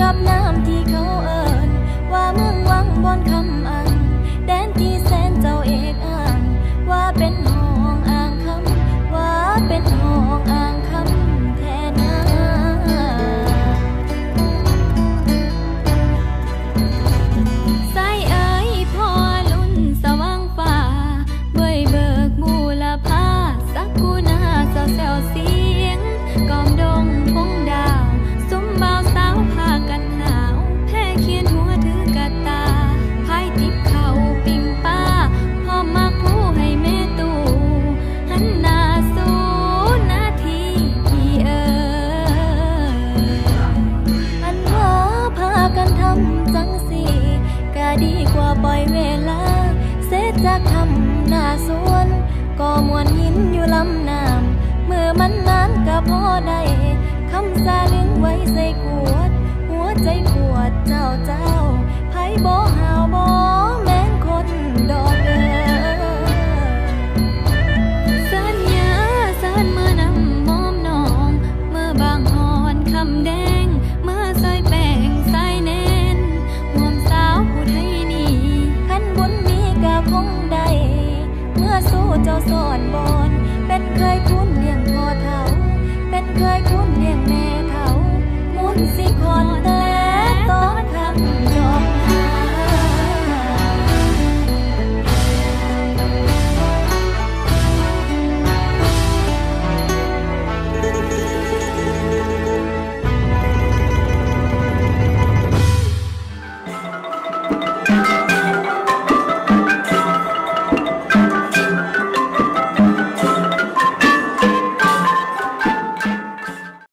กับน้ำที่เขาเอิ้นว่าเมืองวังบอนคำอังแดนที่แสนเจ้าเอกอ้างว่าเป็นห้องอ่างคำว่าเป็นห้องอ่างคำแทนนาสายเอ๋ยพ่อลุ่นสว่างฟ้าเบยเบิกมูลภาสักกูนาเศร้าเศร้าเสียงกอมดงพงดาวซุ้มบ่าวสาวพากันหนาวแพ้เขียนหัวถือกระตาพายติบเข่าปิ่งป้าพอมาผู้ให้แม่ตู่หันหน้าสู่นาทีพี่เอ๋ยอันว่าพากันทำจังสิก็ดีกว่าปล่อยเวลาเสียจากทำหน้าสวนก็มวนหินอยู่ลำน้ำเมื่อมันนานก็พอได้คำสาลึงไว้ใส่ขวดหัวใจปวดเจ้าไผบ่หาวบ่แม่งคนดอกเด้อสัญญาสันเมื่อนำมอมน้องเมื่อบางหอนคำแดงเมื่อซอยแป้งสายแน่นห่วมสาวผู้ไทยนี่คันบุญมีก็คงได้เมื่อสู้เจ้าสอนบอนเป็นเคยคุณเลี้ยงพ่อเฒ่าเป็นเคยคุณเลี้ยงแม่เฒ่ามุนสิคอนเต